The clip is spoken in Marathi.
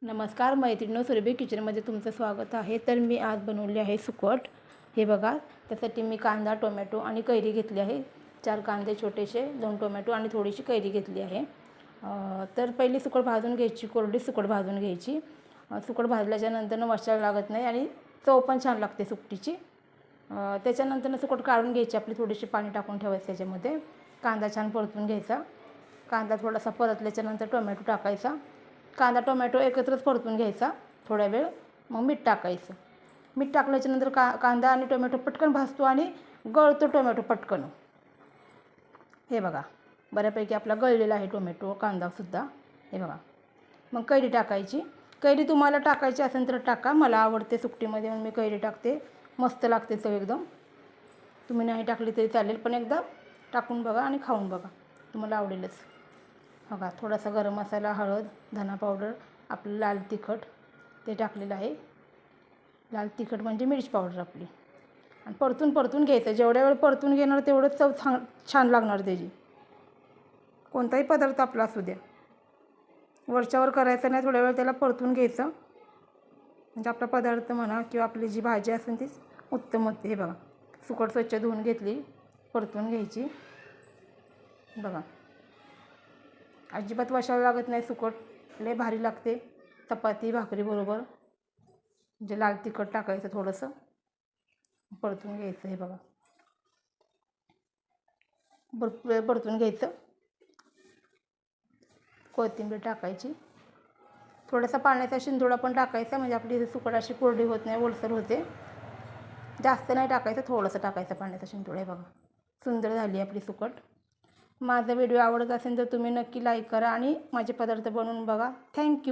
नमस्कार मैत्रिणींनो, सुरभी किचनमध्ये तुमचं स्वागत आहे. तर मी आज बनवले आहे सुकट. हे बघा, त्यासाठी मी कांदा, टोमॅटो आणि कैरी घेतली आहे. 4 कांदे छोटेसे, 2 टोमॅटो आणि थोडीशी कैरी घेतली आहे. तर पहिली सुकट भाजून घ्यायची, कोरडी सुकट भाजून घ्यायची. सुकट भाजल्याच्या नंतर वशाला लागत नाही आणि चव पण छान लागते सुकटीची. त्याच्यानंतर सुकट काढून घ्यायची, आपली थोडीशी पाणी टाकून ठेवायचं त्याच्यामध्ये. कांदा छान परतून घ्यायचा. कांदा थोडासा परतल्याच्यानंतर टोमॅटो टाकायचा. कांदा टोमॅटो एकत्रच परतून घ्यायचा थोड्या वेळ, मग मीठ टाकायचं. मीठ टाकल्याच्यानंतर कांदा आणि टोमॅटो पटकन भाजतो आणि गळतो टोमॅटो पटकन. हे बघा, बऱ्यापैकी आपला गळलेला आहे टोमॅटो, कांदासुद्धा. हे बघा, मग कैरी टाकायची. कैरी तुम्हाला टाकायची असेल तर टाका, मला आवडते सुकटीमध्ये म्हणून मी कैरी टाकते. मस्त लागते चव एकदम. तुम्ही नाही टाकली तरी चालेल, पण एकदा टाकून बघा आणि खाऊन बघा, तुम्हाला आवडेलच. बघा, थोडासा गरम मसाला, हळद, धना पावडर, आपलं लाल तिखट ते टाकलेलं आहे. लाल तिखट म्हणजे मिरची पावडर आपली. आणि परतून घ्यायचं. जेवढ्या वेळ परतून घेणार तेवढंच चव छान लागणार त्याची. कोणताही पदार्थ आपला असू द्या, वरच्यावर करायचं नाही, थोड्या वेळ त्याला परतून घ्यायचं, म्हणजे आपला पदार्थ म्हणा किंवा आपली जी भाजी असेल ती उत्तम होते. हे बघा, सुकट स्वच्छ धुवून घेतली, परतून घ्यायची. बघा, अजिबात वशाला लागत नाही सुकट, लय भारी लागते चपाती भाकरी बरोबर. म्हणजे लाल तिखट टाकायचं, थोडंसं परतून घ्यायचं. हे बघा, भरपूर वेळ परतून घ्यायचं. कोथिंबीर टाकायची, थोडासा पाण्याचा शिंतोडा पण टाकायचा, म्हणजे आपली सुकट अशी कोरडी होत नाही, ओलसर होते. जास्त नाही टाकायचं, थोडंसं टाकायचं पाण्याचा शिंतोडा. हे बघा, सुंदर झाली आपली सुकट. माझा व्हिडिओ आवडत असेल तर तुम्ही नक्की लाईक करा आणि माझे पदार्थ बनवून बघा. थँक्यू.